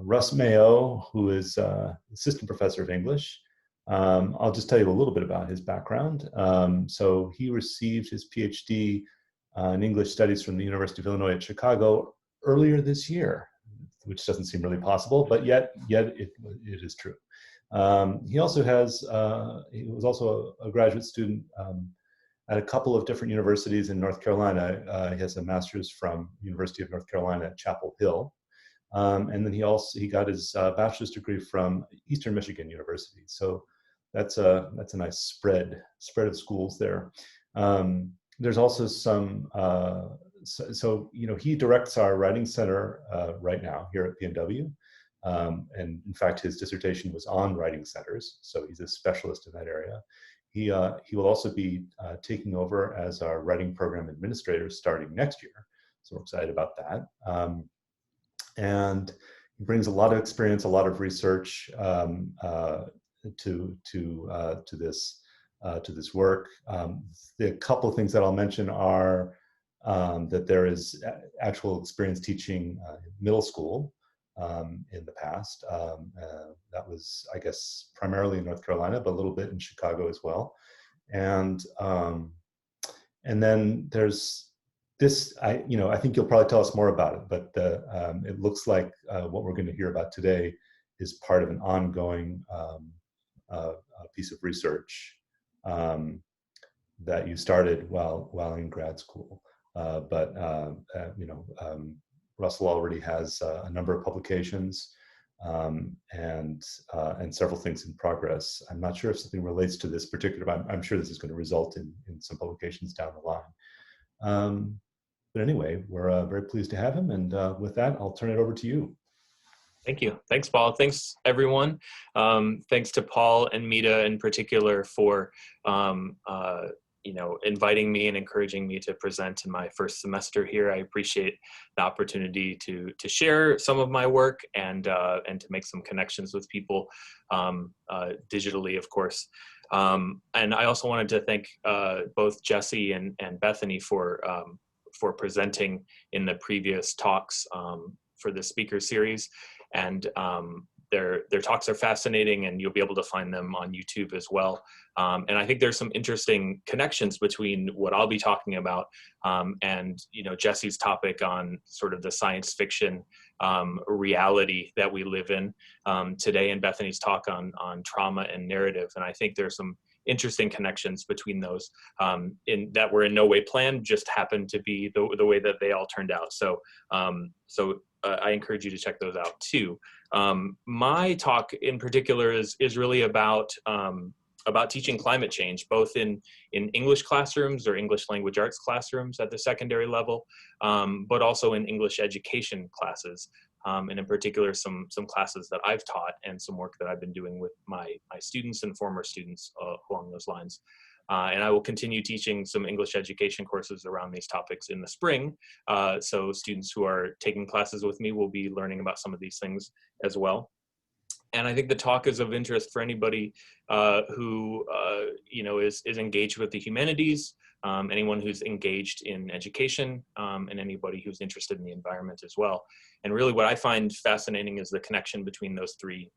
Russ Mayo, who is assistant professor of English. I'll just tell you a little bit about his background. So he received his PhD in English studies from the University of Illinois at Chicago earlier this year, which doesn't seem really possible, but yet it is true. He was also a graduate student at a couple of different universities in North Carolina. He has a master's from University of North Carolina at Chapel Hill. And then he got his bachelor's degree from Eastern Michigan University. So that's a nice spread of schools there. There's also some, he directs our writing center right now here at PNW. And in fact, his dissertation was on writing centers. So he's a specialist in that area. He will also be taking over as our writing program administrator starting next year. So we're excited about that. And he brings a lot of experience, a lot of research to this work. The couple of things that I'll mention are that there is actual experience teaching middle school in the past. That was, I guess, primarily in North Carolina, but a little bit in Chicago as well. And then there's this, I think you'll probably tell us more about it, but it looks like what we're going to hear about today is part of an ongoing piece of research that you started while in grad school. Russell already has a number of publications and several things in progress. I'm not sure if something relates to this particular, but I'm sure this is going to result in some publications down the line. But anyway, we're very pleased to have him. And with that, I'll turn it over to you. Thank you. Thanks, Paul. Thanks, everyone. Thanks to Paul and Mita in particular for inviting me and encouraging me to present in my first semester here. I appreciate the opportunity to share some of my work and to make some connections with people digitally, of course. And I also wanted to thank both Jesse and Bethany for presenting in the previous talks for the speaker series. And their talks are fascinating, and you'll be able to find them on YouTube as well. And I think there's some interesting connections between what I'll be talking about and Jesse's topic on sort of the science fiction reality that we live in today, and Bethany's talk on trauma and narrative. And I think there's some interesting connections between those in that were in no way planned, just happened to be the way that they all turned out. So I encourage you to check those out too. My talk in particular is really about teaching climate change, both in English classrooms or English language arts classrooms at the secondary level, but also in English education classes, and in particular some classes that I've taught and some work that I've been doing with my students and former students along those lines. And I will continue teaching some English education courses around these topics in the spring. So students who are taking classes with me will be learning about some of these things as well. And I think the talk is of interest for anybody who is engaged with the humanities, anyone who's engaged in education, and anybody who's interested in the environment as well. And really what I find fascinating is the connection between those three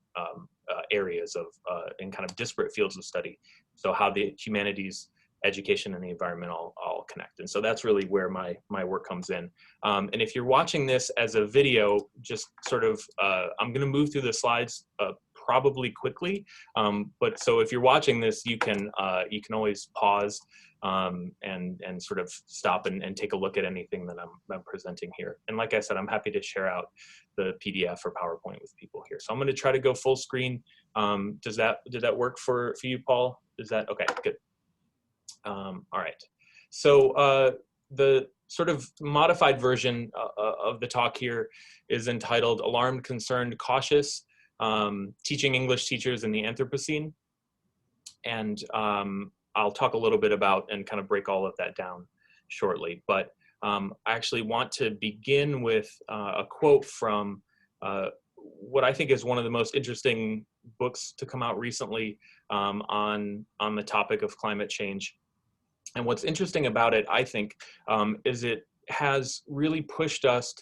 areas in kind of disparate fields of study. So how the humanities, education, and the environment all connect. And so that's really where my work comes in. And if you're watching this as a video, just sort of, I'm gonna move through the slides probably quickly. But so if you're watching this, you can always pause and sort of stop and take a look at anything that I'm presenting here. And like I said, I'm happy to share out the PDF or PowerPoint with people here. So I'm gonna try to go full screen. Did that work for you, Paul? Is that, okay, good. All right, so the sort of modified version of the talk here is entitled Alarmed, Concerned, Cautious, Teaching English Teachers in the Anthropocene. And I'll talk a little bit about and kind of break all of that down shortly. But I actually want to begin with a quote from what I think is one of the most interesting books to come out recently on the topic of climate change. And what's interesting about it, I think, is it has really pushed us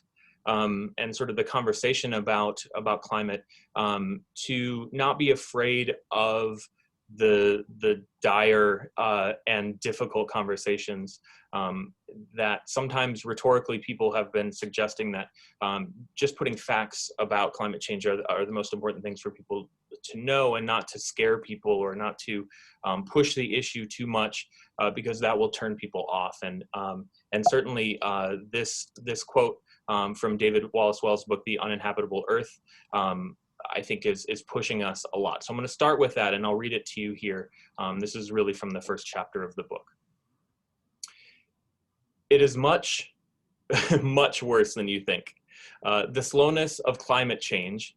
and sort of the conversation about climate, to not be afraid of the dire and difficult conversations that sometimes rhetorically people have been suggesting that just putting facts about climate change are the most important things for people to know, and not to scare people or not to push the issue too much, because that will turn people off. And certainly this quote from David Wallace Wells' book, The Uninhabitable Earth, I think is pushing us a lot. So I'm going to start with that, and I'll read it to you here. This is really from the first chapter of the book. It is much, much worse than you think. The slowness of climate change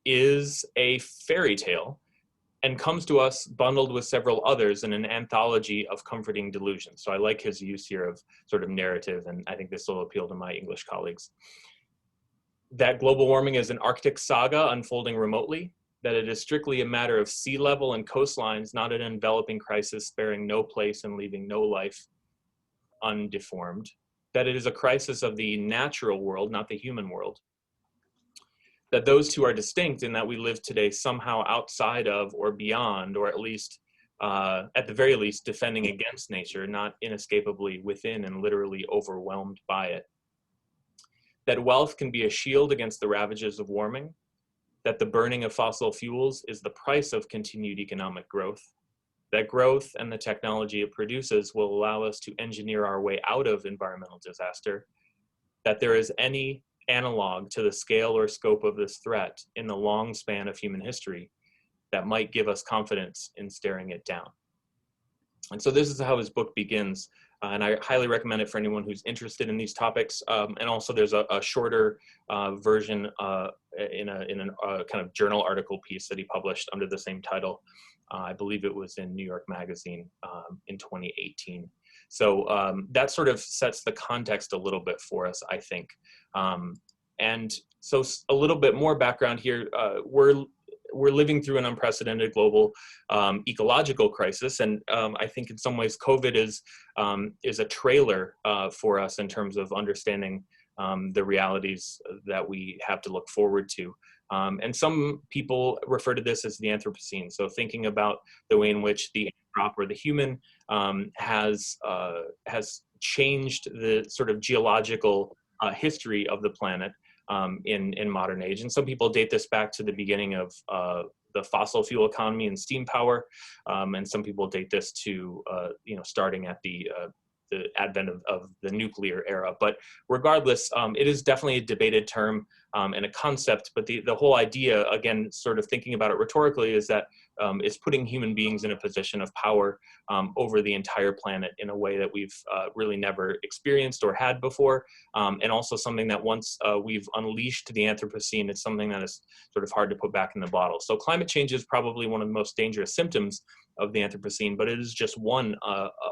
is a fairy tale, and comes to us bundled with several others in an anthology of comforting delusions. So I like his use here of sort of narrative, and I think this will appeal to my English colleagues. That global warming is an Arctic saga unfolding remotely, that it is strictly a matter of sea level and coastlines, not an enveloping crisis sparing no place and leaving no life undeformed, that it is a crisis of the natural world, not the human world, that those two are distinct in that we live today somehow outside of or beyond, or at least, at the very least, defending against nature, not inescapably within and literally overwhelmed by it. That wealth can be a shield against the ravages of warming, that the burning of fossil fuels is the price of continued economic growth, that growth and the technology it produces will allow us to engineer our way out of environmental disaster, that there is any analog to the scale or scope of this threat in the long span of human history that might give us confidence in staring it down. And so this is how his book begins, and I highly recommend it for anyone who's interested in these topics. And also there's a shorter version in a kind of journal article piece that he published under the same title. I believe it was in New York Magazine in 2018. So that sort of sets the context a little bit for us, I think. And so a little bit more background here. We're living through an unprecedented global ecological crisis, and I think in some ways COVID is a trailer for us in terms of understanding the realities that we have to look forward to. And some people refer to this as the Anthropocene. So thinking about the way in which the anthrop, or the human, has changed the sort of geological history of the planet in modern age. And some people date this back to the beginning of the fossil fuel economy and steam power. And some people date this to, starting at the advent of the nuclear era. But regardless, it is definitely a debated term and a concept, but the whole idea, again, sort of thinking about it rhetorically, is that it's putting human beings in a position of power over the entire planet in a way that we've really never experienced or had before, and also something that once we've unleashed the Anthropocene, it's something that is sort of hard to put back in the bottle. So climate change is probably one of the most dangerous symptoms of the Anthropocene, but it is just one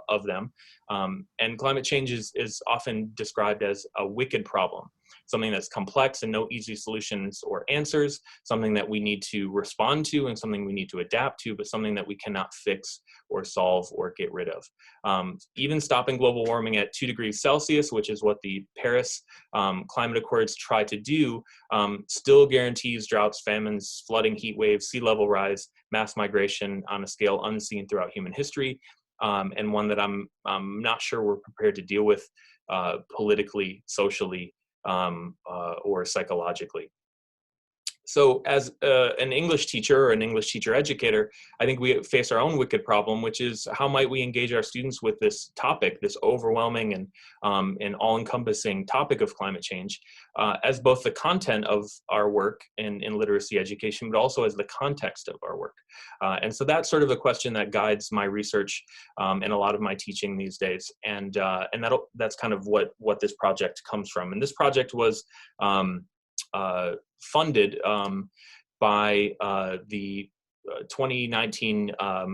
of them. And climate change is often described as a wicked problem, something that's complex and no easy solutions or answers, something that we need to respond to and something we need to adapt to, but something that we cannot fix or solve or get rid of. Even stopping global warming at 2 degrees Celsius, which is what the Paris Climate Accords try to do, still guarantees droughts, famines, flooding, heat waves, sea level rise, mass migration on a scale unseen throughout human history, and one that I'm not sure we're prepared to deal with politically, socially, or psychologically. So as an English teacher or an English teacher educator, I think we face our own wicked problem, which is how might we engage our students with this topic, this overwhelming and all-encompassing topic of climate change, as both the content of our work in literacy education, but also as the context of our work. And so that's sort of a question that guides my research and a lot of my teaching these days. And that's kind of what this project comes from. And this project was funded by the 2019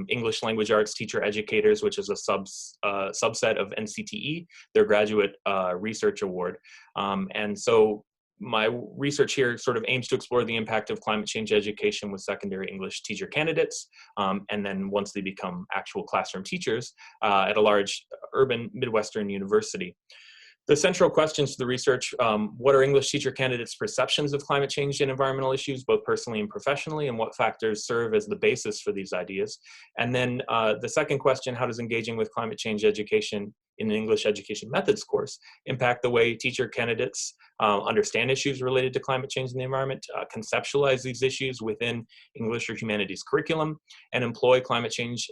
English Language Arts Teacher Educators, which is a subset of NCTE, their Graduate Research Award. And so my research here sort of aims to explore the impact of climate change education with secondary English teacher candidates, and then once they become actual classroom teachers at a large urban Midwestern university. The central questions to the research: what are English teacher candidates' perceptions of climate change and environmental issues, both personally and professionally, and what factors serve as the basis for these ideas? And then the second question: how does engaging with climate change education in an English education methods course impact the way teacher candidates understand issues related to climate change and the environment, conceptualize these issues within English or humanities curriculum, and employ climate change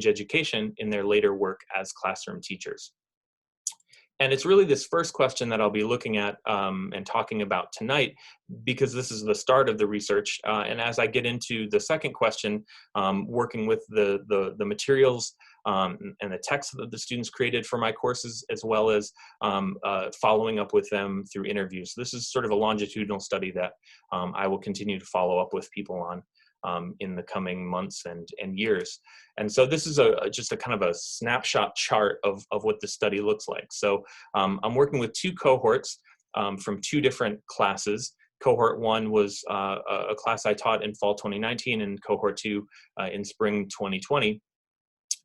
education in their later work as classroom teachers? And it's really this first question that I'll be looking at and talking about tonight, because this is the start of the research. And as I get into the second question, working with the materials and the texts that the students created for my courses, as well as following up with them through interviews. This is sort of a longitudinal study that I will continue to follow up with people on in the coming months and years. And so this is just a kind of a snapshot chart of what the study looks like. So I'm working with two cohorts from two different classes. Cohort 1 was a class I taught in fall 2019, and cohort 2 in spring 2020.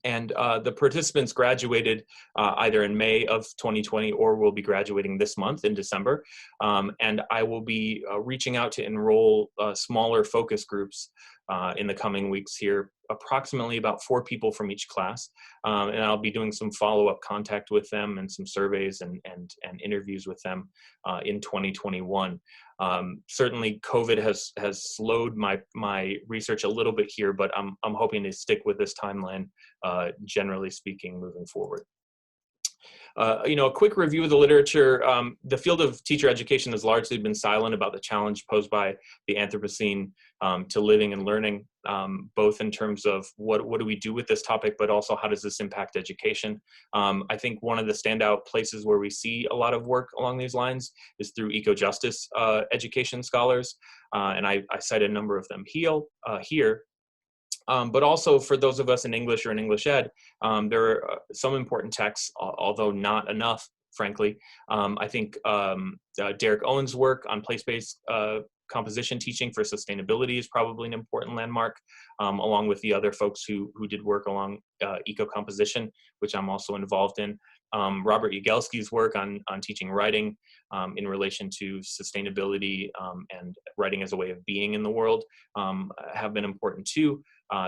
And the participants graduated either in May of 2020 or will be graduating this month in December. And I will be reaching out to enroll smaller focus groups in the coming weeks here, approximately about 4 people from each class. And I'll be doing some follow-up contact with them and some surveys and interviews with them in 2021. Certainly COVID has slowed my research a little bit here, but I'm hoping to stick with this timeline, generally speaking, moving forward. A quick review of the literature. The field of teacher education has largely been silent about the challenge posed by the Anthropocene to living and learning, both in terms of what do we do with this topic, but also how does this impact education. I think one of the standout places where we see a lot of work along these lines is through eco-justice education scholars, and I cite a number of them here. But also for those of us in English or in English Ed, there are some important texts, although not enough, frankly. I think Derek Owen's work on place-based composition teaching for sustainability is probably an important landmark, along with the other folks who did work along eco-composition, which I'm also involved in. Robert Yagelski's work on teaching writing in relation to sustainability and writing as a way of being in the world have been important too.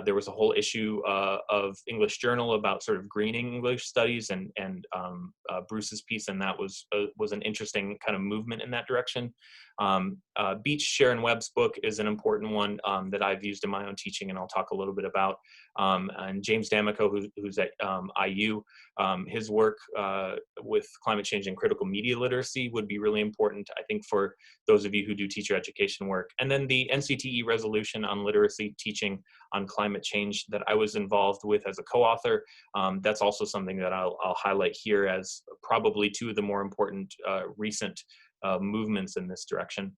There was a whole issue of English Journal about sort of greening English studies, and Bruce's piece, and that was an interesting kind of movement in that direction. Beach Sharon Webb's book is an important one that I've used in my own teaching, and I'll talk a little bit about. And James D'Amico, who's at IU, his work with climate change and critical media literacy would be really important, I think, for those of you who do teacher education work. And then the NCTE resolution on literacy teaching on climate change that I was involved with as a co-author. That's also something that I'll highlight here as probably 2 of the more important recent movements in this direction.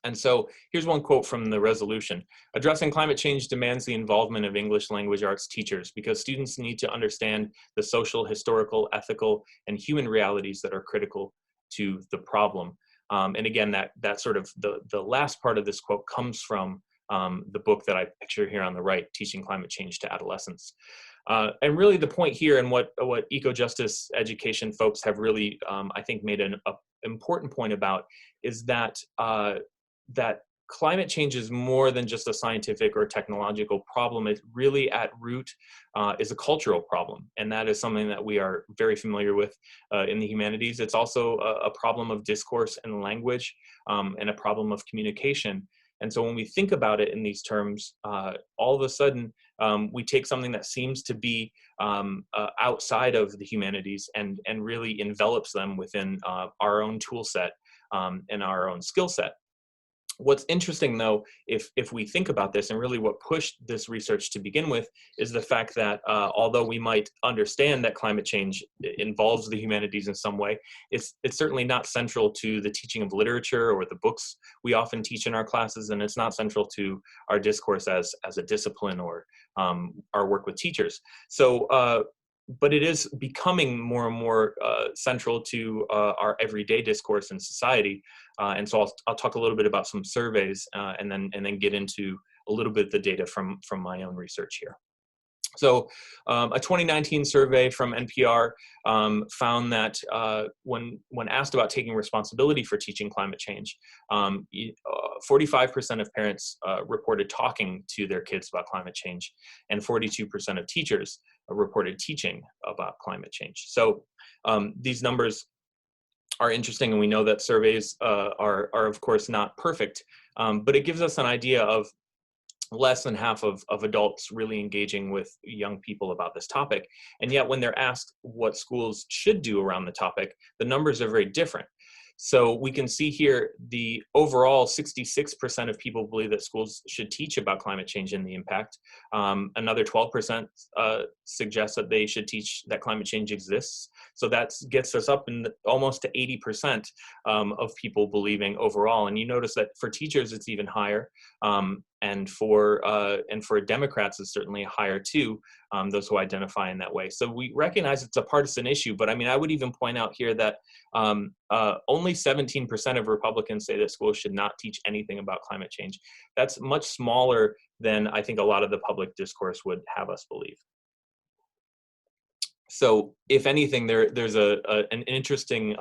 And so here's one quote from the resolution. Addressing climate change demands the involvement of English language arts teachers because students need to understand the social, historical, ethical, and human realities that are critical to the problem. And again, that sort of the last part of this quote comes from the book that I picture here on the right, Teaching Climate Change to Adolescents. And really the point here, and what eco-justice education folks have really, I think, made an important point about, is that that climate change is more than just a scientific or technological problem. It really at root is a cultural problem. And that is something that we are very familiar with in the humanities. It's also a problem of discourse and language, and a problem of communication. And so when we think about it in these terms, all of a sudden, we take something that seems to be outside of the humanities and really envelops them within our own tool set and our own skill set. What's interesting, though, if we think about this, and really what pushed this research to begin with, is the fact that although we might understand that climate change involves the humanities in some way, it's certainly not central to the teaching of literature or the books we often teach in our classes, and it's not central to our discourse as a discipline or our work with teachers. So, but it is becoming more and more central to our everyday discourse in society. And so I'll talk a little bit about some surveys and then get into a little bit of the data from my own research here. So a 2019 survey from NPR found that when asked about taking responsibility for teaching climate change, 45% of parents reported talking to their kids about climate change, and 42% of teachers reported teaching about climate change. So these numbers are interesting, and we know that surveys are of course not perfect, but it gives us an idea of less than half of adults really engaging with young people about this topic. And yet when they're asked what schools should do around the topic, the numbers are very different. So we can see here the overall 66% of people believe that schools should teach about climate change and the impact. Another 12% suggest that they should teach that climate change exists. So that gets us up in almost to 80% of people believing overall. And you notice that for teachers, it's even higher. And for Democrats, it's certainly higher too, those who identify in that way. So we recognize it's a partisan issue, but I mean, I would even point out here that only 17% of Republicans say that schools should not teach anything about climate change. That's much smaller than I think a lot of the public discourse would have us believe. So if anything, there's an interesting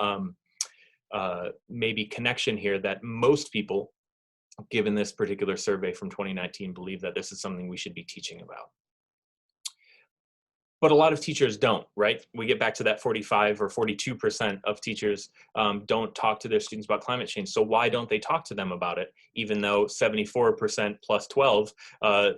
maybe connection here that most people, given this particular survey from 2019, believe that this is something we should be teaching about. But a lot of teachers don't, right? We get back to that 45 or 42% of teachers don't talk to their students about climate change. So why don't they talk to them about it, even though 74% plus 12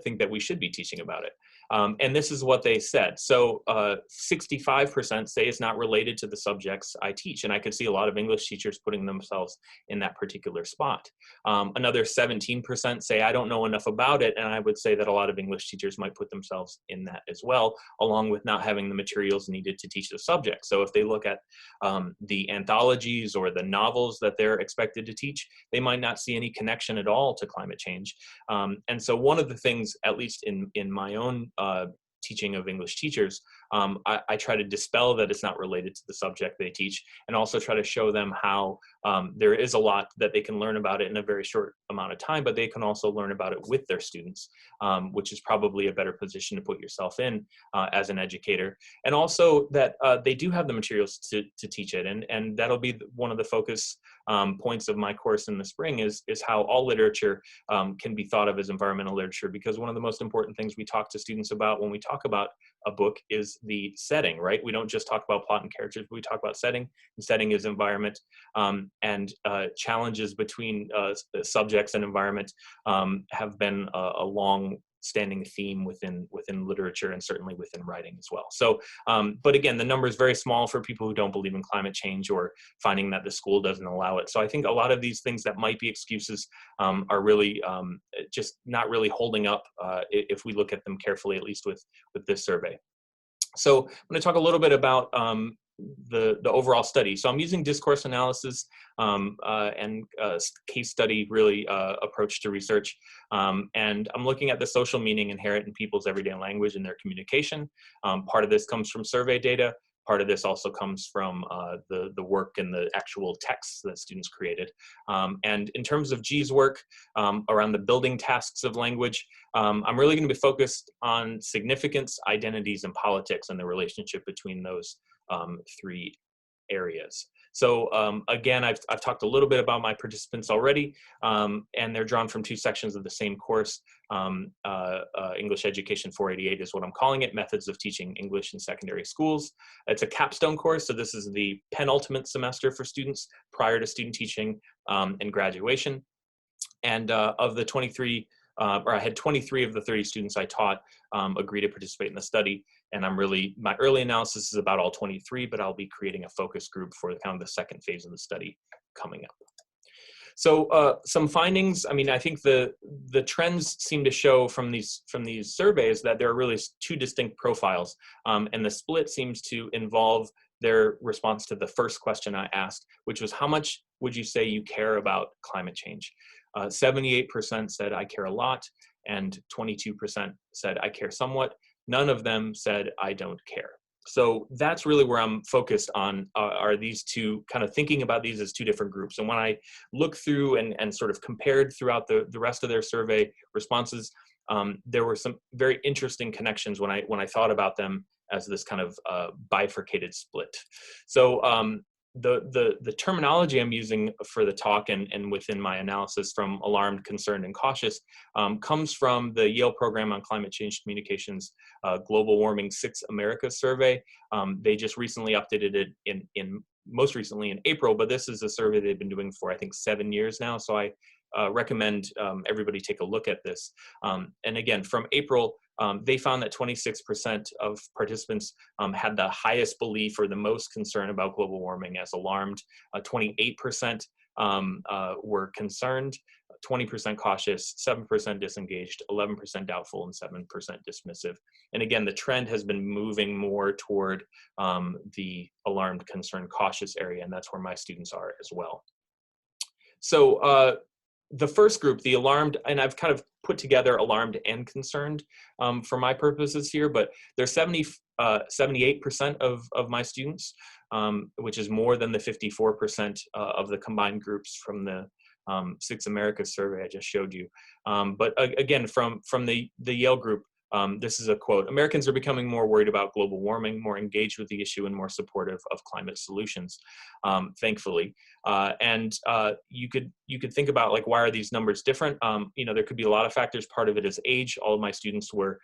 think that we should be teaching about it? And this is what they said. So 65% say it's not related to the subjects I teach. And I could see a lot of English teachers putting themselves in that particular spot. Another 17% say, I don't know enough about it. And I would say that a lot of English teachers might put themselves in that as well, along with not having the materials needed to teach the subject. So if they look at the anthologies or the novels that they're expected to teach, they might not see any connection at all to climate change. And so one of the things, at least in my own teaching of English teachers, I try to dispel that it's not related to the subject they teach, and also try to show them how there is a lot that they can learn about it in a very short amount of time, but they can also learn about it with their students, which is probably a better position to put yourself in as an educator. And also that they do have the materials to teach it, and that'll be one of the focus points of my course in the spring is how all literature can be thought of as environmental literature, because one of the most important things we talk to students about when we talk about a book is the setting, right? We don't just talk about plot and characters, but we talk about setting, and setting is environment, and challenges between subjects and environment have been a long-standing theme within literature, and certainly within writing as well. So, but again, the number is very small for people who don't believe in climate change or finding that the school doesn't allow it. So I think a lot of these things that might be excuses are really just not really holding up if we look at them carefully, at least with this survey. So I'm going to talk a little bit about the overall study. So I'm using discourse analysis and case study really approach to research. And I'm looking at the social meaning inherent in people's everyday language and their communication. Part of this comes from survey data. Part of this also comes from the work and the actual texts that students created. And in terms of G's work around the building tasks of language, I'm really going to be focused on significance, identities, and politics, and the relationship between those three areas. So again, I've talked a little bit about my participants already, and they're drawn from two sections of the same course. English Education 488 is what I'm calling it, Methods of Teaching English in Secondary Schools. It's a capstone course, so this is the penultimate semester for students prior to student teaching and graduation. And of the 23, or I had 23 of the 30 students I taught agree to participate in the study. And my early analysis is about all 23, but I'll be creating a focus group for kind of the second phase of the study coming up. So some findings, I mean, I think the trends seem to show from these surveys that there are really two distinct profiles. And the split seems to involve their response to the first question I asked, which was, how much would you say you care about climate change? 78% said I care a lot, and 22% said I care somewhat. None of them said I don't care. So that's really where I'm focused on, are these two, kind of thinking about these as two different groups. And when I look through and sort of compared throughout the rest of their survey responses, there were some very interesting connections when I thought about them as this kind of bifurcated split. So the terminology I'm using for the talk and within my analysis from alarmed, concerned, and cautious comes from the Yale Program on Climate Change Communications Global Warming 6 Americas survey. They just recently updated it most recently in April, but this is a survey they've been doing for I think 7 years now. So I recommend everybody take a look at this. And again, from April, they found that 26% of participants had the highest belief or the most concern about global warming as alarmed. 28% were concerned, 20% cautious, 7% disengaged, 11% doubtful, and 7% dismissive. And again, the trend has been moving more toward the alarmed, concerned, cautious area, and that's where my students are as well. So the first group, the alarmed, and I've kind of put together alarmed and concerned for my purposes here, but there's 78% of my students, which is more than the 54% of the combined groups from the 6 Americas survey I just showed you. But again, from the Yale group, this is a quote: "Americans are becoming more worried about global warming, more engaged with the issue, and more supportive of climate solutions," thankfully. And you could think about, like, why are these numbers different? You know, there could be a lot of factors. Part of it is age. All of my students were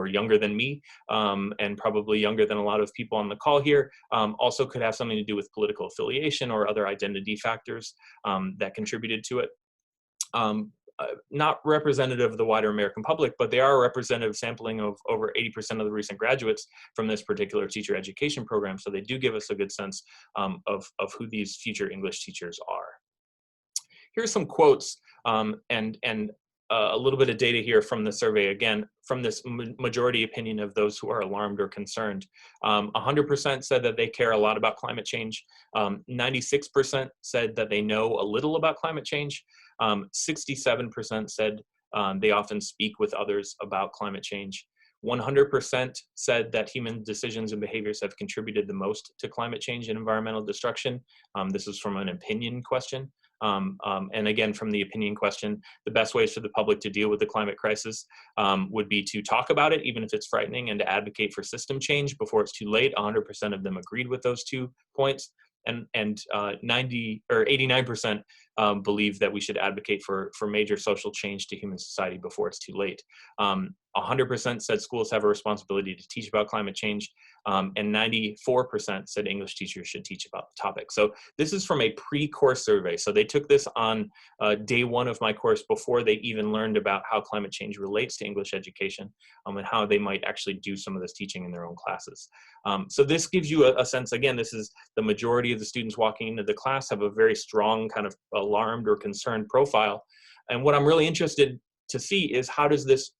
younger than me, and probably younger than a lot of people on the call here. Also could have something to do with political affiliation or other identity factors that contributed to it. Not representative of the wider American public, but they are a representative sampling of over 80% of the recent graduates from this particular teacher education program. So they do give us a good sense of who these future English teachers are. Here's some quotes and a little bit of data here from the survey, again, from this majority opinion of those who are alarmed or concerned. 100% said that they care a lot about climate change. 96% said that they know a little about climate change. 67% said they often speak with others about climate change. 100% said that human decisions and behaviors have contributed the most to climate change and environmental destruction. This is from an opinion question. And again, from the opinion question, the best ways for the public to deal with the climate crisis would be to talk about it, even if it's frightening, and to advocate for system change before it's too late. 100% of them agreed with those 2 points. And 89% believe that we should advocate for major social change to human society before it's too late. 100% said schools have a responsibility to teach about climate change, and 94% said English teachers should teach about the topic. So this is from a pre-course survey. So they took this on day 1 of my course before they even learned about how climate change relates to English education, and how they might actually do some of this teaching in their own classes. So this gives you a sense, again, this is the majority of the students walking into the class have a very strong kind of alarmed or concerned profile. And what I'm really interested to see is how does this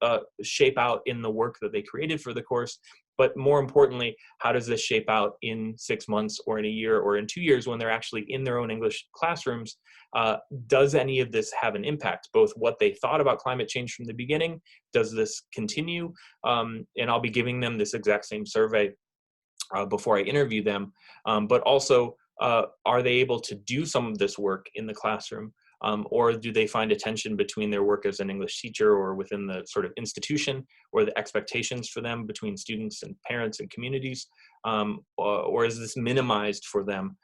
shape out in the work that they created for the course, but more importantly, how does this shape out in 6 months or in a year or in 2 years when they're actually in their own English classrooms? Does any of this have an impact, both what they thought about climate change from the beginning? Does this continue? And I'll be giving them this exact same survey before I interview them, but also are they able to do some of this work in the classroom? Or do they find a tension between their work as an English teacher or within the sort of institution, or the expectations for them between students and parents and communities? Or is this minimized for them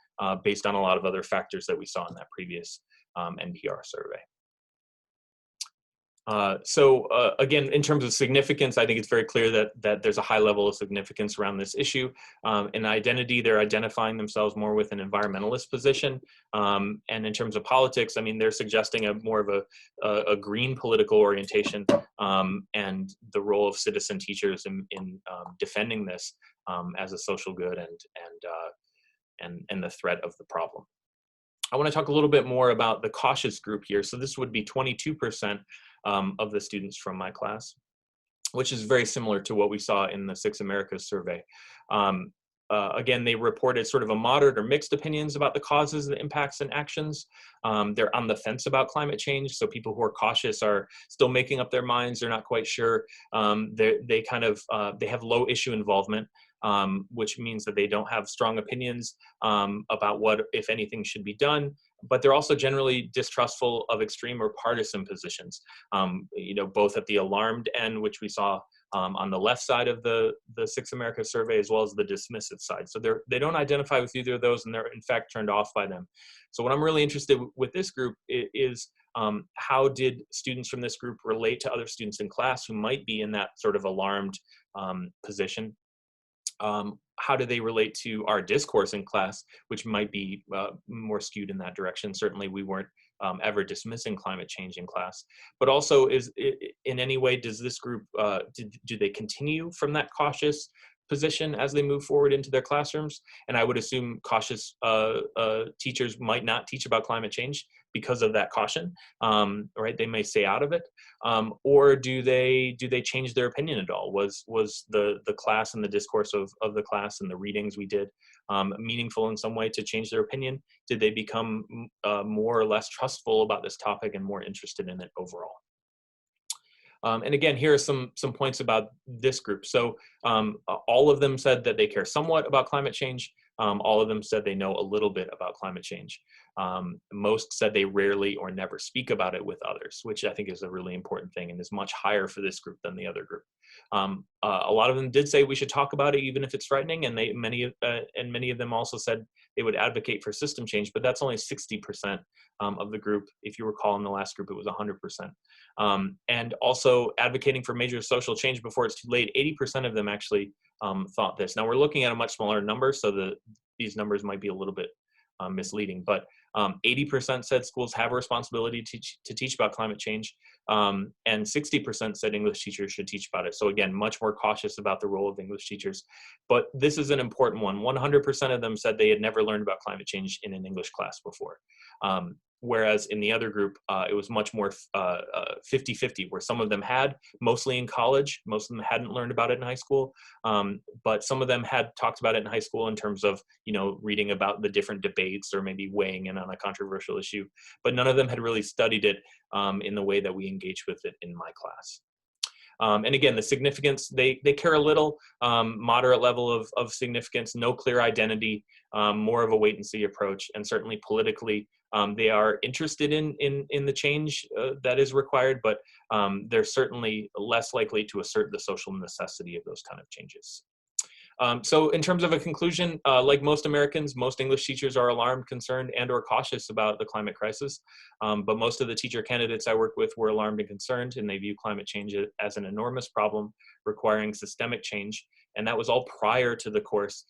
based on a lot of other factors that we saw in that previous NPR survey? Again, in terms of significance, I think it's very clear that there's a high level of significance around this issue. In identity, they're identifying themselves more with an environmentalist position. And in terms of politics, I mean, they're suggesting more of a green political orientation, and the role of citizen teachers in defending this as a social good and the threat of the problem. I want to talk a little bit more about the cautious group here. So this would be 22% of the students from my class, which is very similar to what we saw in the 6 Americas survey. Again, they reported sort of a moderate or mixed opinions about the causes, the impacts, and actions. They're on the fence about climate change. So people who are cautious are still making up their minds. They're not quite sure. They have low issue involvement. which means that they don't have strong opinions about what, if anything, should be done. But they're also generally distrustful of extreme or partisan positions, both at the alarmed end, which we saw on the left side of the Six America survey, as well as the dismissive side. So they don't identify with either of those, and they're in fact turned off by them. So what I'm really interested with this group is how did students from this group relate to other students in class who might be in that sort of alarmed position? How do they relate to our discourse in class, which might be more skewed in that direction? Certainly we weren't ever dismissing climate change in class, but also in any way, does this group, do they continue from that cautious position as they move forward into their classrooms? And I would assume cautious teachers might not teach about climate change because of that caution, right? They may stay out of it, or do they change their opinion at all? Was the class and the discourse of the class and the readings we did meaningful in some way to change their opinion? Did they become more or less trustful about this topic and more interested in it overall? And again, here are some points about this group. So all of them said that they care somewhat about climate change. All of them said they know a little bit about climate change. Most said they rarely or never speak about it with others, which I think is a really important thing and is much higher for this group than the other group. A lot of them did say we should talk about it even if it's frightening, and many of them also said they would advocate for system change, but that's only 60% of the group. If you recall, in the last group, it was 100%. And also advocating for major social change before it's too late, 80% of them actually thought this. Now we're looking at a much smaller number, so these numbers might be a little bit misleading, but 80% said schools have a responsibility to teach about climate change, and 60% said English teachers should teach about it. So again, much more cautious about the role of English teachers. But this is an important one. 100% of them said they had never learned about climate change in an English class before. Whereas in the other group, it was much more 50-50, where some of them had, mostly in college, most of them hadn't learned about it in high school, but some of them had talked about it in high school in terms of, reading about the different debates or maybe weighing in on a controversial issue, but none of them had really studied it in the way that we engage with it in my class. And again, the significance, they care a little, moderate level of significance, no clear identity, more of a wait and see approach, and certainly politically, they are interested in the change that is required, but they're certainly less likely to assert the social necessity of those kind of changes. So in terms of a conclusion, like most Americans, most English teachers are alarmed, concerned, and or cautious about the climate crisis. But most of the teacher candidates I work with were alarmed and concerned, and they view climate change as an enormous problem requiring systemic change. And that was all prior to the course,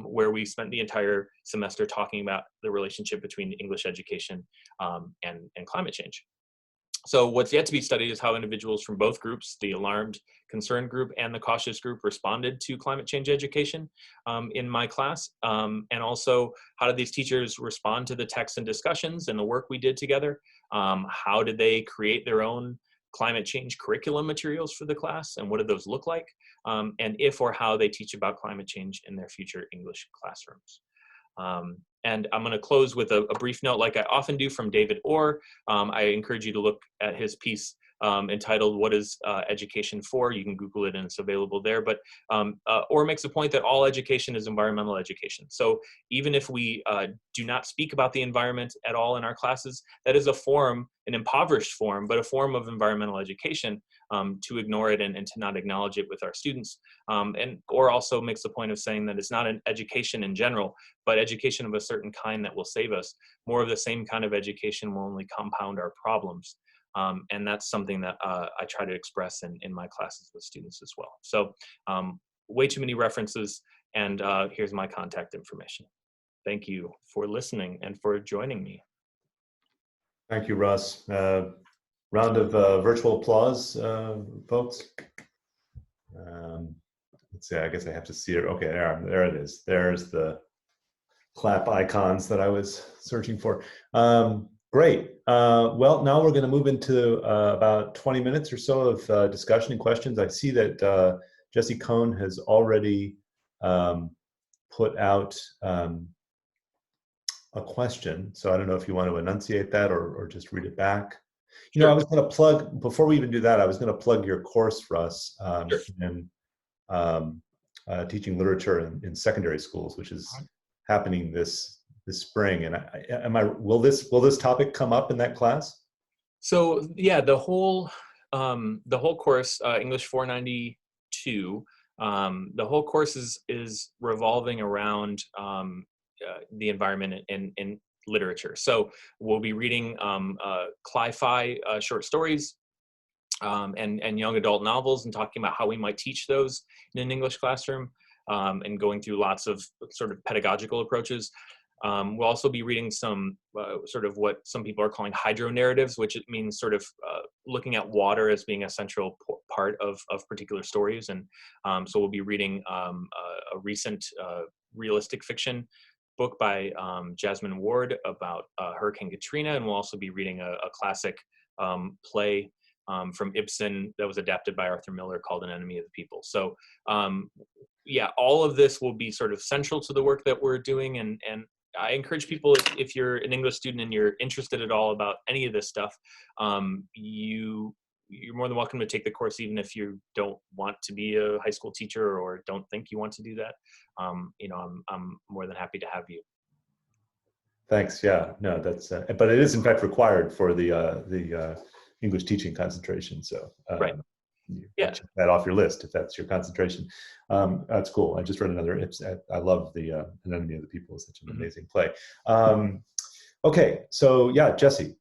where we spent the entire semester talking about the relationship between English education and climate change. So what's yet to be studied is how individuals from both groups, the alarmed, concerned group and the cautious group, responded to climate change education in my class. And also, how did these teachers respond to the texts and discussions and the work we did together? How did they create their own climate change curriculum materials for the class, and what did those look like? And if or how they teach about climate change in their future English classrooms. And I'm going to close with a brief note, like I often do, from David Orr. I encourage you to look at his piece entitled "What is Education For?" You can Google it and it's available there. But Orr makes a point that all education is environmental education. So even if we do not speak about the environment at all in our classes, that is a form, an impoverished form, but a form of environmental education. To ignore it and to not acknowledge it with our students. And Orr also makes the point of saying that it's not an education in general, but education of a certain kind that will save us. More of the same kind of education will only compound our problems. And that's something that I try to express in my classes with students as well. So way too many references, and here's my contact information. Thank you for listening and for joining me. Thank you, Russ. Round of virtual applause, folks. Let's see, I guess I have to see it. Okay, there it is. There's the clap icons that I was searching for. Great. Well, now we're going to move into about 20 minutes or so of discussion and questions. I see that Jesse Cohn has already put out a question. So I don't know if you want to enunciate that or just read it back. You know, I was going to plug, before we even do that, I was going to plug your course, Russ, in teaching literature in secondary schools, which is happening this spring. And will this topic come up in that class? So yeah, the whole course, English 492, the whole course is revolving around the environment in literature. So we'll be reading cli-fi short stories and young adult novels, and talking about how we might teach those in an English classroom, and going through lots of sort of pedagogical approaches. We'll also be reading some sort of what some people are calling hydro narratives, which it means sort of looking at water as being a central part of particular stories. And so we'll be reading a recent realistic fiction book by Jasmine Ward about Hurricane Katrina, and we'll also be reading a classic play from Ibsen that was adapted by Arthur Miller called An Enemy of the People. So yeah, all of this will be sort of central to the work that we're doing. And I encourage people, if you're an English student and you're interested at all about any of this stuff, you're more than welcome to take the course, even if you don't want to be a high school teacher or don't think you want to do that. You know, I'm more than happy to have you. Thanks. Yeah, no, that's, but it is in fact required for the English teaching concentration. So right. Yeah, check that off your list if that's your concentration. That's cool. I just read another Ibsen. I love the An Enemy of the People. It's such an amazing play. Okay, so yeah, Jesse.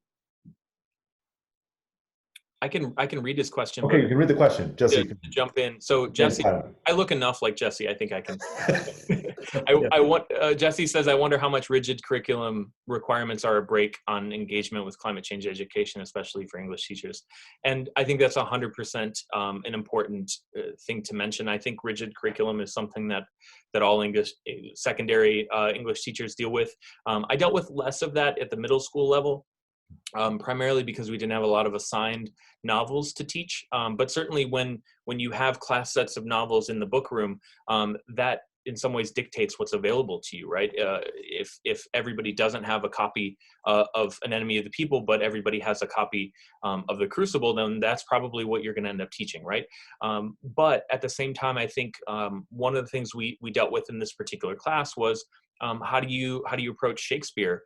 I can read his question. Okay, you can read the question. Jesse, to jump in. So Jesse, I look enough like Jesse. I think I can. Jesse says, I wonder how much rigid curriculum requirements are a brake on engagement with climate change education, especially for English teachers. And I think that's 100% an important thing to mention. I think rigid curriculum is something that all English secondary English teachers deal with. I dealt with less of that at the middle school level. Primarily because we didn't have a lot of assigned novels to teach. But certainly when you have class sets of novels in the book room, that in some ways dictates what's available to you, right? If everybody doesn't have a copy of An Enemy of the People, but everybody has a copy of The Crucible, then that's probably what you're gonna end up teaching, right? But at the same time, I think one of the things we dealt with in this particular class was how do you approach Shakespeare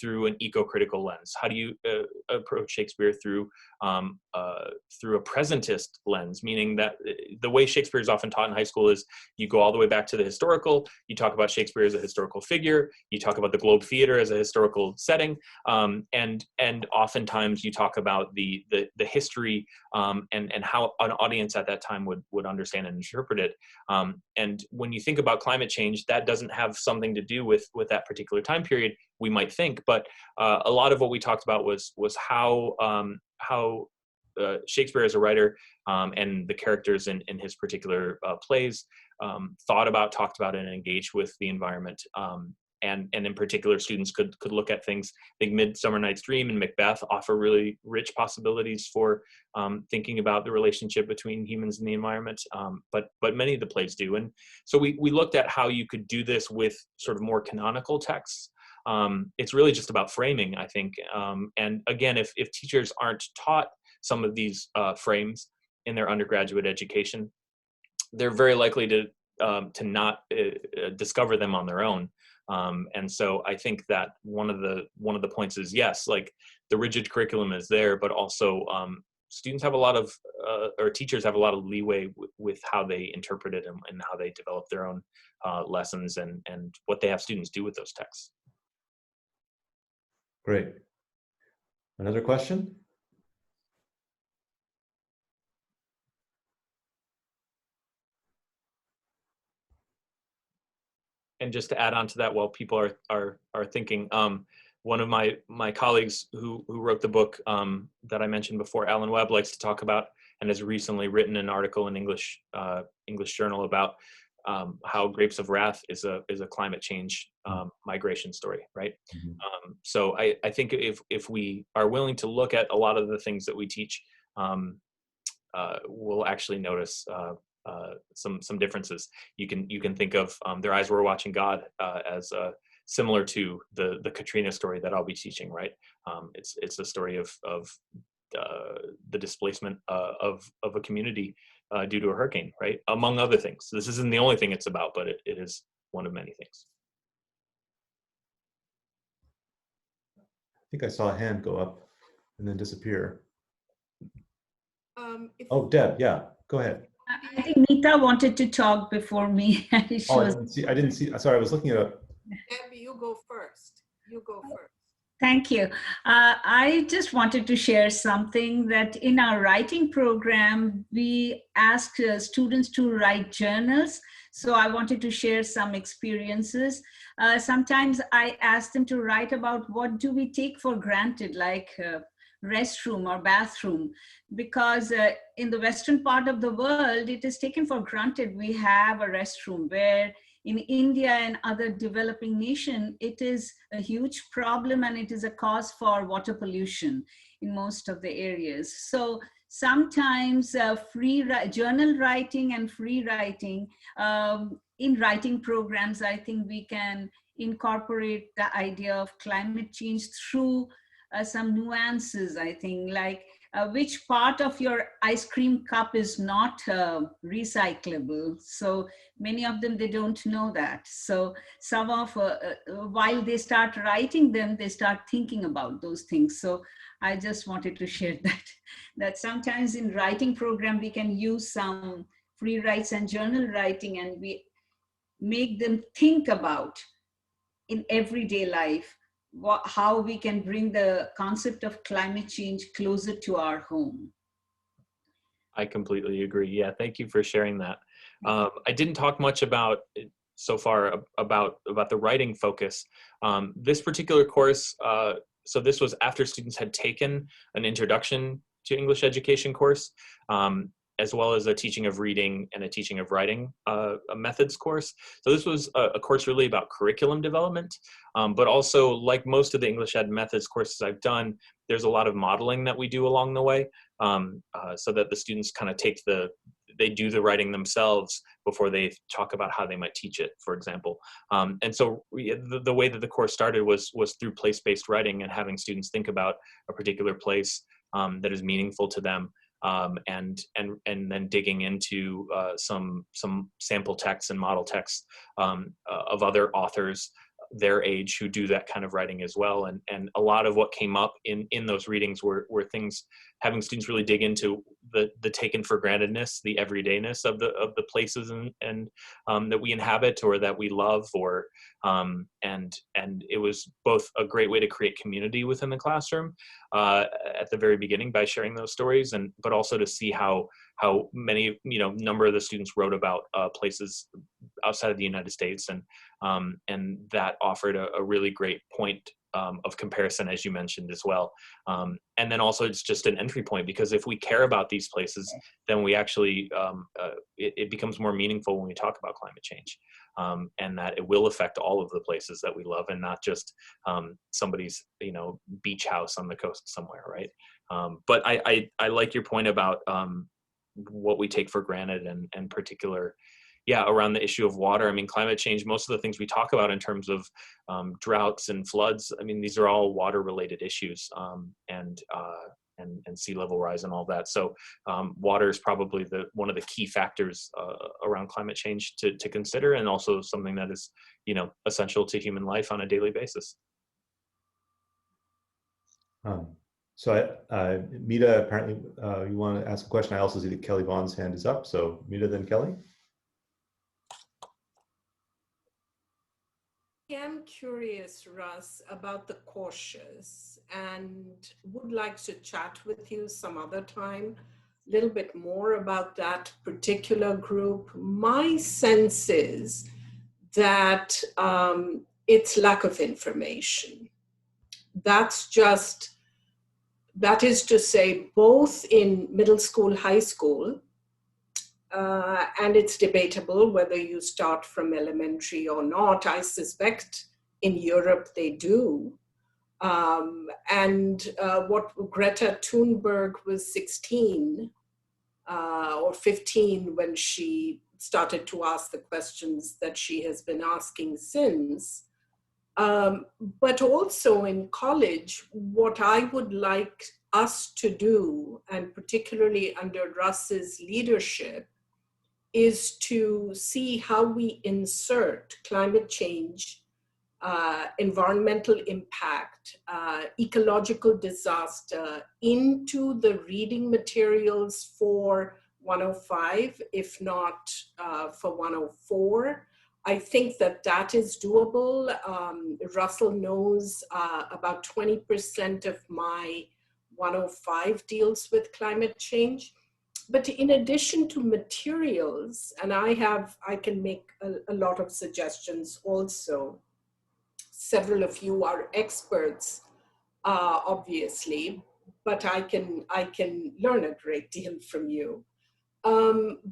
through an eco-critical lens? How do you approach Shakespeare through a presentist lens? Meaning that the way Shakespeare is often taught in high school is you go all the way back to the historical. You talk about Shakespeare as a historical figure. You talk about the Globe Theater as a historical setting, and oftentimes you talk about the history and how an audience at that time would understand and interpret it. And when you think about climate change, that doesn't have something to do with that particular time period, we might think, but a lot of what we talked about was how Shakespeare as a writer and the characters in his particular plays talked about and engaged with the environment. And in particular, students could look at things. I think Midsummer Night's Dream and Macbeth offer really rich possibilities for thinking about the relationship between humans and the environment, but many of the plays do. And so we looked at how you could do this with sort of more canonical texts. It's really just about framing, I think. And again, if teachers aren't taught some of these frames in their undergraduate education, they're very likely to not discover them on their own. And so I think that one of the points is, yes, like the rigid curriculum is there, but also students have a lot of, or teachers have a lot of leeway with how they interpret it and how they develop their own lessons and what they have students do with those texts. Great. Another question? And just to add on to that, while people are thinking, one of my colleagues who wrote the book that I mentioned before, Alan Webb, likes to talk about and has recently written an article in English Journal about how Grapes of Wrath is a climate change migration story, right? Mm-hmm. So I think if we are willing to look at a lot of the things that we teach, we'll actually notice some differences. You can think of Their Eyes Were Watching God as similar to the Katrina story that I'll be teaching, right? It's a story of the displacement of a community due to a hurricane, right? Among other things. This isn't the only thing it's about, but it is one of many things. I think I saw a hand go up and then disappear. Oh, Deb, yeah, go ahead. I think Nita wanted to talk before me. Oh, I didn't see. Sorry, I was looking at a. Deb, you go first. You go first. Thank you. I just wanted to share something that in our writing program, we ask students to write journals. So I wanted to share some experiences. Sometimes I ask them to write about what do we take for granted, like restroom or bathroom, because in the Western part of the world, it is taken for granted we have a restroom, where in India and other developing nations, it is a huge problem and it is a cause for water pollution in most of the areas. So sometimes journal writing and free writing in writing programs, I think we can incorporate the idea of climate change through some nuances, I think, like which part of your ice cream cup is not recyclable. So many of them, they don't know that. So some of, while they start writing them, they start thinking about those things. So I just wanted to share that sometimes in writing program, we can use some free writes and journal writing, and we make them think about in everyday life, how we can bring the concept of climate change closer to our home. I completely agree. Yeah, thank you for sharing that. I didn't talk much about so far about the writing focus. This particular course, so this was after students had taken an introduction to English education course, as well as a teaching of reading and a teaching of writing a methods course. So this was a course really about curriculum development, but also, like most of the English Ed methods courses I've done, there's a lot of modeling that we do along the way, so that the students kind of they do the writing themselves before they talk about how they might teach it, for example. And so the way that the course started was through place-based writing and having students think about a particular place that is meaningful to them. And then digging into some sample texts and model texts of other authors their age who do that kind of writing as well. And a lot of what came up in those readings were things, having students really dig into the taken for grantedness, the everydayness of the places and that we inhabit or that we love, or and it was both a great way to create community within the classroom at the very beginning by sharing those stories, but also to see how many, number of the students wrote about places outside of the United States, and that offered a really great point of comparison, as you mentioned as well. And then also it's just an entry point, because if we care about these places, then we actually, it becomes more meaningful when we talk about climate change, and that it will affect all of the places that we love and not just somebody's, beach house on the coast somewhere, right? But I like your point about what we take for granted, and particular, around the issue of water. I mean, climate change, most of the things we talk about in terms of droughts and floods, I mean, these are all water related issues, and sea level rise and all that. So water is probably one of the key factors around climate change to consider, and also something that is, essential to human life on a daily basis. So Mita, apparently you want to ask a question. I also see that Kelly Vaughn's hand is up. So Mita, then Kelly. I am curious, Russ, about the courses, and would like to chat with you some other time a little bit more about that particular group. My sense is that it's lack of information. That is to say, both in middle school, high school, and it's debatable whether you start from elementary or not. I suspect in Europe they do. And what Greta Thunberg was 16 or 15 when she started to ask the questions that she has been asking since. But also in college, what I would like us to do, and particularly under Russ's leadership, is to see how we insert climate change, environmental impact, ecological disaster into the reading materials for 105, if not for 104. I think that that is doable. Russell knows about 20% of my 105 deals with climate change. But in addition to materials, and I can make a lot of suggestions also. Several of you are experts, obviously, but I can learn a great deal from you. Regarding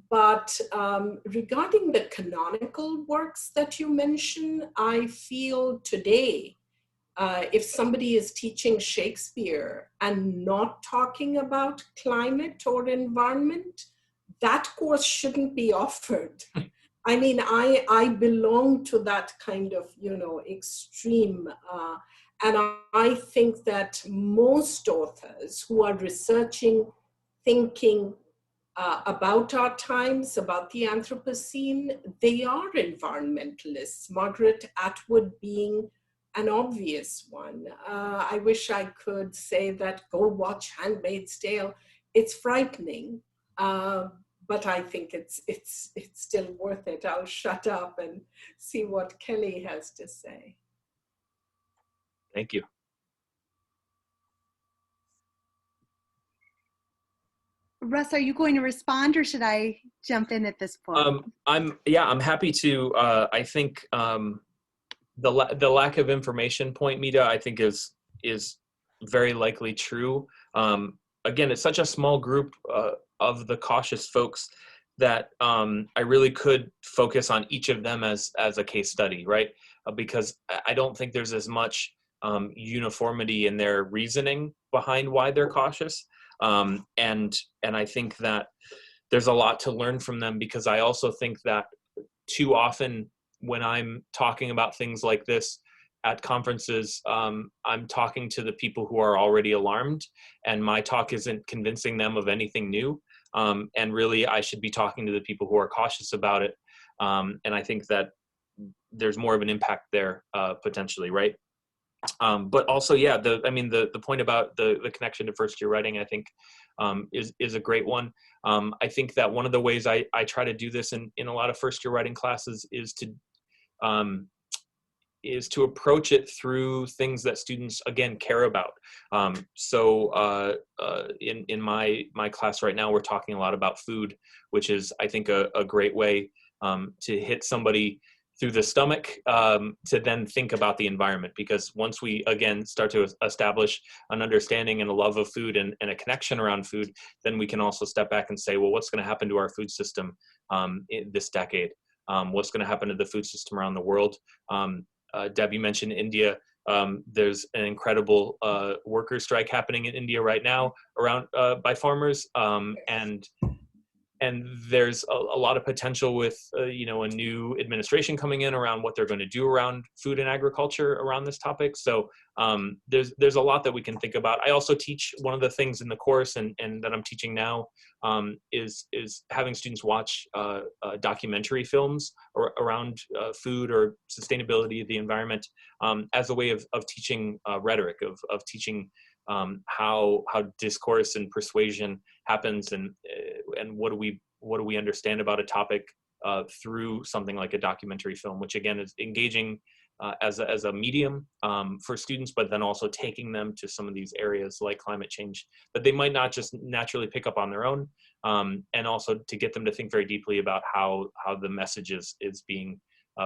the canonical works that you mention, I feel today, if somebody is teaching Shakespeare and not talking about climate or environment, that course shouldn't be offered. I mean, I belong to that kind of, extreme. And I think that most authors who are researching, thinking about our times, about the Anthropocene, they are environmentalists. Margaret Atwood being an obvious one. I wish I could say that go watch Handmaid's Tale. It's frightening, but I think it's still worth it. I'll shut up and see what Kelly has to say. Thank you. Russ, are you going to respond, or should I jump in at this point? I'm happy to. I think the lack of information point, Mita, I think is very likely true. Again, it's such a small group of the cautious folks that I really could focus on each of them as a case study, right? Because I don't think there's as much uniformity in their reasoning behind why they're cautious. And I think that there's a lot to learn from them, because I also think that too often when I'm talking about things like this at conferences, I'm talking to the people who are already alarmed, and my talk isn't convincing them of anything new. And really, I should be talking to the people who are cautious about it. And I think that there's more of an impact there potentially, right? But also, yeah, the point about the connection to first year writing, I think, is a great one. I think that one of the ways I try to do this in a lot of first year writing classes is to approach it through things that students, again, care about. In my class right now, we're talking a lot about food, which is, I think, a great way to hit somebody through the stomach to then think about the environment. Because once we, again, start to establish an understanding and a love of food and a connection around food, then we can also step back and say, well, what's going to happen to our food system in this decade? What's going to happen to the food system around the world? Deb, you mentioned India. There's an incredible worker strike happening in India right now around by farmers, and there's a lot of potential with a new administration coming in around what they're going to do around food and agriculture around this topic. So there's a lot that we can think about. I also teach, one of the things in the course and that I'm teaching now is having students watch documentary films around food or sustainability of the environment as a way of teaching rhetoric, of teaching how discourse and persuasion happens, and what do we understand about a topic through something like a documentary film, which again is engaging as a medium for students, but then also taking them to some of these areas like climate change that they might not just naturally pick up on their own, and also to get them to think very deeply about how the message is being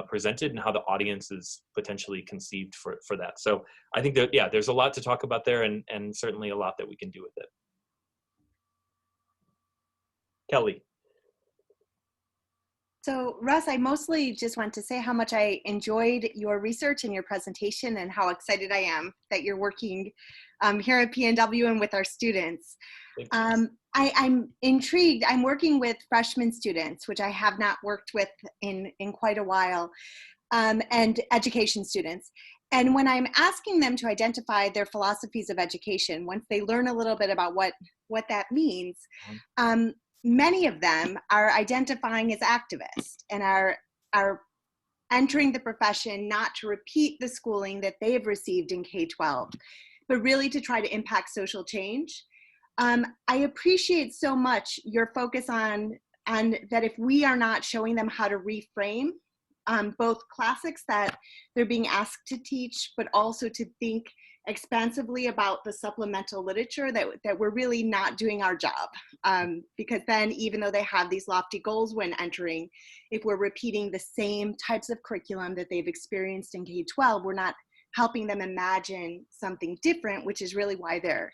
presented and how the audience is potentially conceived for that. So I think that, yeah, there's a lot to talk about there, and certainly a lot that we can do with it. Kelly. So Russ, I mostly just want to say how much I enjoyed your research and your presentation, and how excited I am that you're working here at PNW and with our students. I'm intrigued. I'm working with freshman students, which I have not worked with in quite a while, and education students. And when I'm asking them to identify their philosophies of education, once they learn a little bit about what that means, many of them are identifying as activists and are entering the profession not to repeat the schooling that they have received in K-12, but really to try to impact social change. I appreciate so much your focus on that if we are not showing them how to reframe both classics that they're being asked to teach, but also to think expansively about the supplemental literature, that we're really not doing our job. Because then, even though they have these lofty goals when entering, if we're repeating the same types of curriculum that they've experienced in K-12, we're not helping them imagine something different, which is really why they're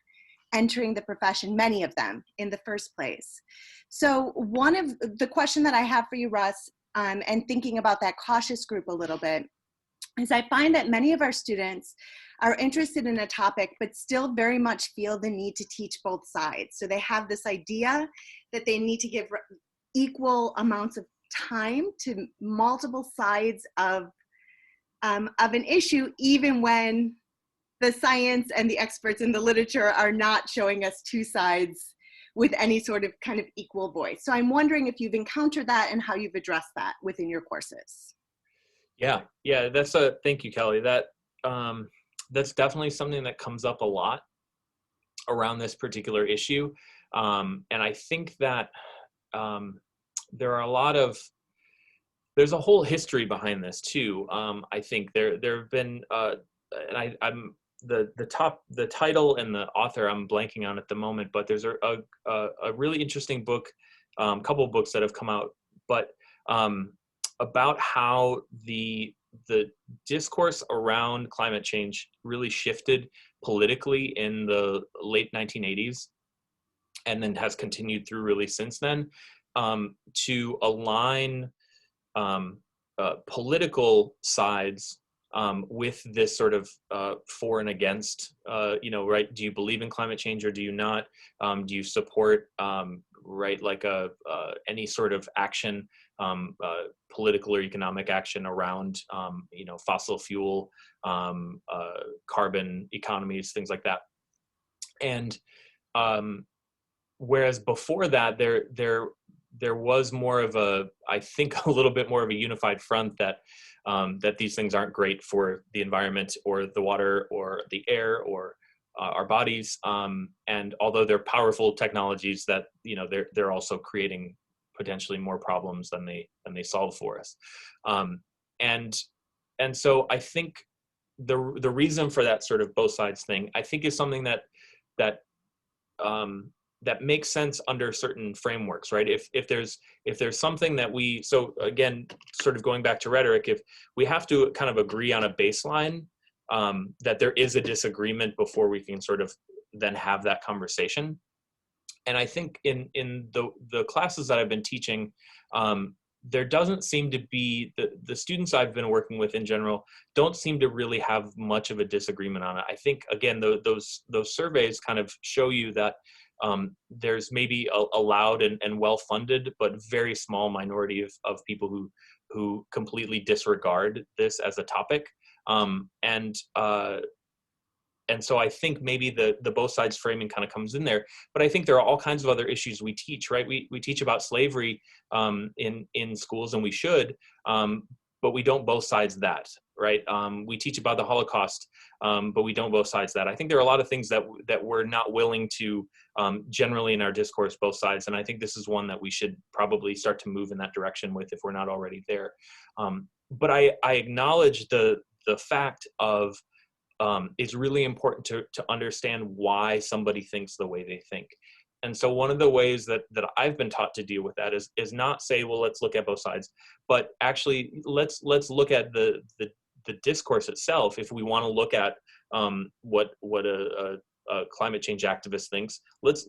entering the profession, many of them, in the first place. So one of the question that I have for you, Russ, and thinking about that cautious group a little bit, is I find that many of our students are interested in a topic, but still very much feel the need to teach both sides. So they have this idea that they need to give equal amounts of time to multiple sides of an issue, even when the science and the experts in the literature are not showing us two sides with any sort of kind of equal voice. So I'm wondering if you've encountered that and how you've addressed that within your courses. Yeah, thank you, Kelly. That's definitely something that comes up a lot around this particular issue. And I think that there are there's a whole history behind this too. I think there have been, and I'm the title and the author I'm blanking on at the moment, but there's a really interesting book, couple of books that have come out, but about how the discourse around climate change really shifted politically in the late 1980s, and then has continued through really since then, to align political sides with this sort of for and against, right? Do you believe in climate change or do you not? Do you support, right, like any sort of action, political or economic action around, fossil fuel, carbon economies, things like that. And whereas before that, there was more of I think a little bit more of a unified front that these things aren't great for the environment or the water or the air or our bodies. And although they're powerful technologies, that they're also creating potentially more problems than they solve for us. And so I think the reason for that sort of both sides thing, I think, is something that makes sense under certain frameworks, right? If there's something that so again, sort of going back to rhetoric, if we have to kind of agree on a baseline, that there is a disagreement before we can sort of then have that conversation. And I think in the classes that I've been teaching, there doesn't seem to be, the students I've been working with in general don't seem to really have much of a disagreement on it. I think, again, those surveys kind of show you that there's maybe a loud and well-funded but very small minority of people who completely disregard this as a topic. And so I think maybe the both sides framing kind of comes in there. But I think there are all kinds of other issues we teach, right? We teach about slavery in schools, and we should, but we don't both sides that, right? We teach about the Holocaust, but we don't both sides that. I think there are a lot of things that we're not willing to generally in our discourse both sides, and I think this is one that we should probably start to move in that direction with if we're not already there. But I acknowledge the fact of it's really important to understand why somebody thinks the way they think. And so one of the ways that I've been taught to deal with that is not say, well, let's look at both sides, but actually let's look at the discourse itself. If we want to look at what a climate change activist thinks, let's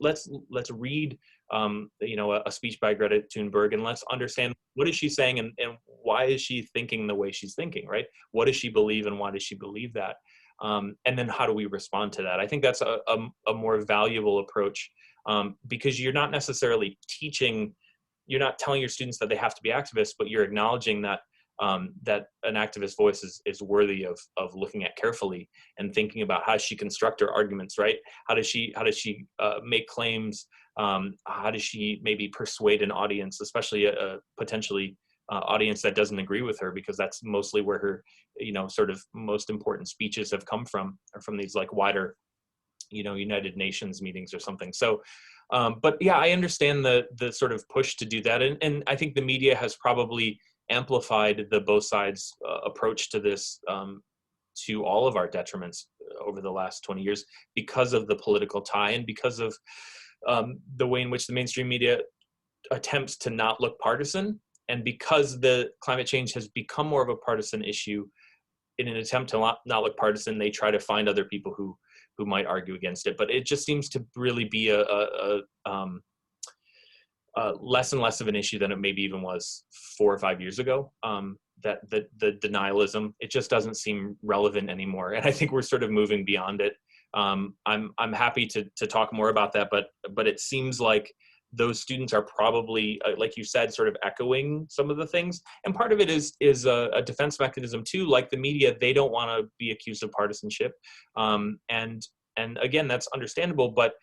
read a speech by Greta Thunberg, and let's understand what is she saying and why is she thinking the way she's thinking, right? What does she believe and why does she believe that? And then how do we respond to that? I think that's a more valuable approach, because you're not necessarily teaching, you're not telling your students that they have to be activists, but you're acknowledging that that an activist voice is worthy of looking at carefully and thinking about how she construct her arguments, right? How does she make claims? How does she maybe persuade an audience, especially a potentially audience that doesn't agree with her, because that's mostly where her, sort of most important speeches have come from, or from these like wider, United Nations meetings or something. So, but yeah, I understand the sort of push to do that. And I think the media has probably amplified the both sides approach to this to all of our detriments over the last 20 years because of the political tie and because of the way in which the mainstream media attempts to not look partisan. And because the climate change has become more of a partisan issue, in an attempt to not look partisan, they try to find other people who might argue against it. But it just seems to really be a less and less of an issue than it maybe even was 4 or 5 years ago. That the denialism, it just doesn't seem relevant anymore. And I think we're sort of moving beyond it. I'm happy to talk more about that, but it seems like those students are probably, like you said, sort of echoing some of the things. And part of it is a defense mechanism too. Like the media, they don't want to be accused of partisanship. And again, that's understandable, but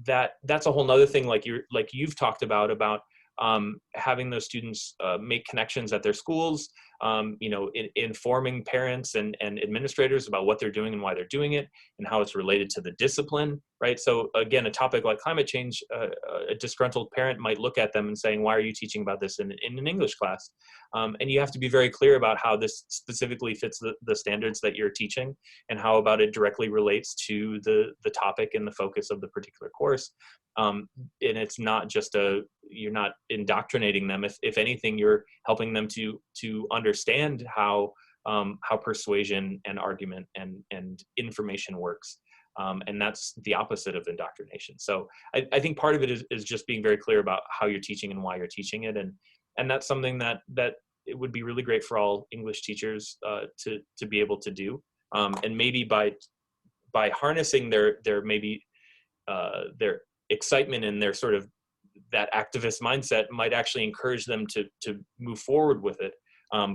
that's a whole nother thing. Like you've talked about having those students make connections at their schools, informing parents and administrators about what they're doing and why they're doing it and how it's related to the discipline, right? So again, a topic like climate change, a disgruntled parent might look at them and saying, why are you teaching about this in an English class? And you have to be very clear about how this specifically fits the standards that you're teaching and how about it directly relates to the topic and the focus of the particular course. And it's not just you're not indoctrinating them. If anything, you're helping them to understand how persuasion and argument and information works. And that's the opposite of indoctrination. So I think part of it is just being very clear about how you're teaching and why you're teaching it. And that's something that it would be really great for all English teachers to be able to do. And maybe by harnessing their excitement and their sort of that activist mindset might actually encourage them to move forward with it.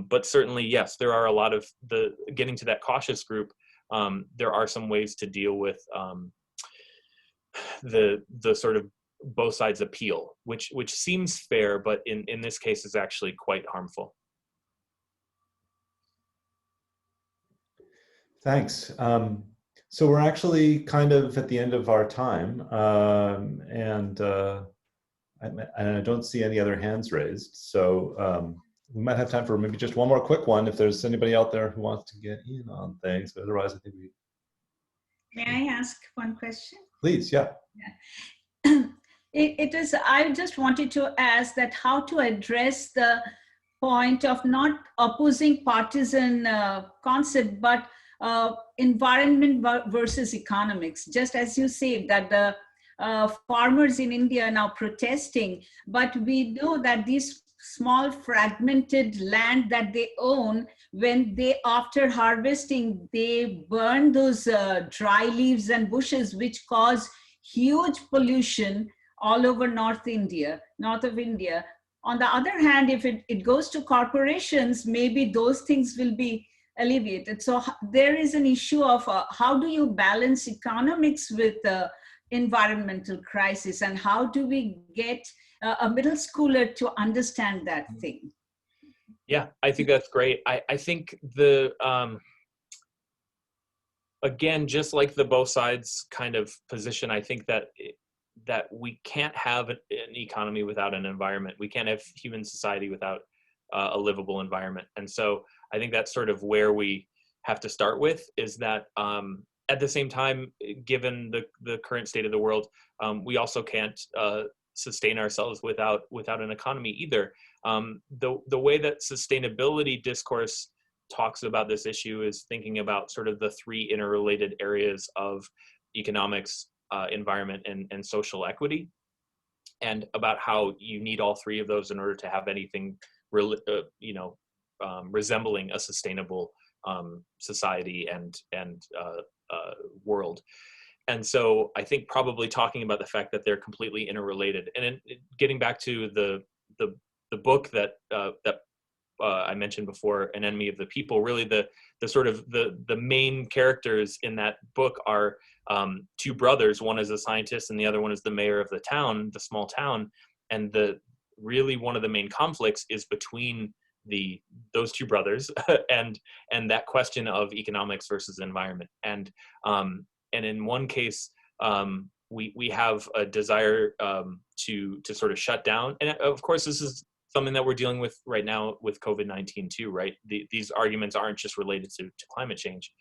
But certainly, yes, there are a lot of getting to that cautious group. There are some ways to deal with the sort of both sides appeal, which seems fair, but in this case is actually quite harmful. Thanks. So we're actually kind of at the end of our time, and I don't see any other hands raised. So we might have time for maybe just one more quick one if there's anybody out there who wants to get in on things. But otherwise, I think we... May I ask one question? Please, yeah. I just wanted to ask that how to address the point of not opposing partisan concept, but environment versus economics. Just as you say that the farmers in India are now protesting, but we know that these small fragmented land that they own, when they, after harvesting, they burn those dry leaves and bushes, which cause huge pollution all over north of India. On the other hand, if it goes to corporations, maybe those things will be alleviated. So there is an issue of how do you balance economics with environmental crisis, and how do we get a middle schooler to understand that thing? Yeah, I think that's great. I think again, just like the both sides kind of position, I think that we can't have an economy without an environment. We can't have human society without a livable environment. And so I think that's sort of where we have to start with, is that at the same time, given the current state of the world, we also can't sustain ourselves without an economy either. The way that sustainability discourse talks about this issue is thinking about sort of the three interrelated areas of economics, environment, and social equity, and about how you need all three of those in order to have anything resembling a sustainable society and world. And so I think probably talking about the fact that they're completely interrelated, and getting back to the book that I mentioned before, An Enemy of the People. Really, the sort of the main characters in that book are two brothers. One is a scientist, and the other one is the mayor of the town, the small town. And really one of the main conflicts is between those two brothers and that question of economics versus environment. And in one case, we have a desire to sort of shut down. And of course, this is something that we're dealing with right now with COVID-19 too, right? These arguments aren't just related to climate change.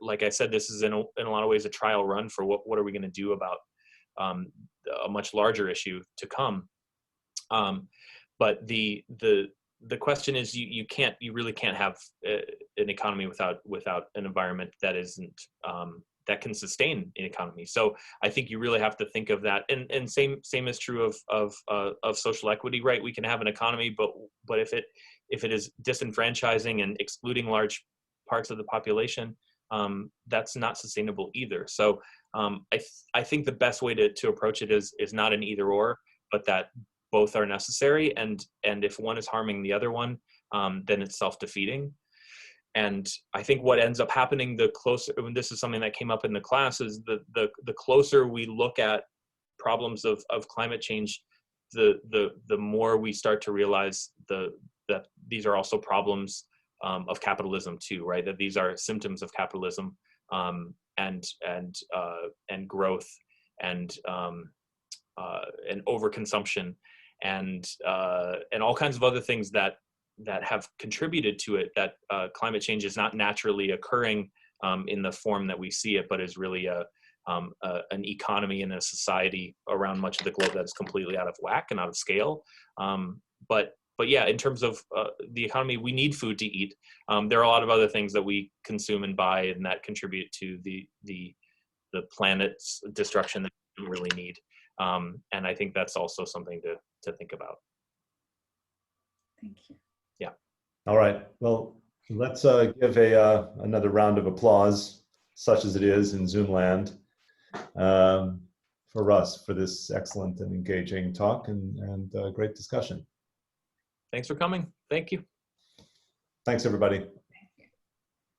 Like I said, this is in a lot of ways a trial run for what are we going to do about a much larger issue to come. But the question is, you really can't have an economy without an environment that isn't that can sustain an economy. So I think you really have to think of that. And same is true of social equity, right? We can have an economy, but if it is disenfranchising and excluding large parts of the population, that's not sustainable either. So I think the best way to approach it is not an either or, but that both are necessary. And if one is harming the other one, then it's self-defeating. And I think what ends up happening, the closer, and this is something that came up in the class, is the closer we look at problems of climate change, the more we start to realize that these are also problems of capitalism too, right? That these are symptoms of capitalism and growth and overconsumption and all kinds of other things that have contributed to it, that climate change is not naturally occurring in the form that we see it, but is really an economy and a society around much of the globe that is completely out of whack and out of scale. But yeah, in terms of the economy, we need food to eat. There are a lot of other things that we consume and buy and that contribute to the planet's destruction that we don't really need. And I think that's also something to think about. Thank you. Yeah. All right. Well, let's give another round of applause, such as it is in Zoom land, for Russ for this excellent and engaging talk and great discussion. Thanks for coming. Thank you. Thanks, everybody.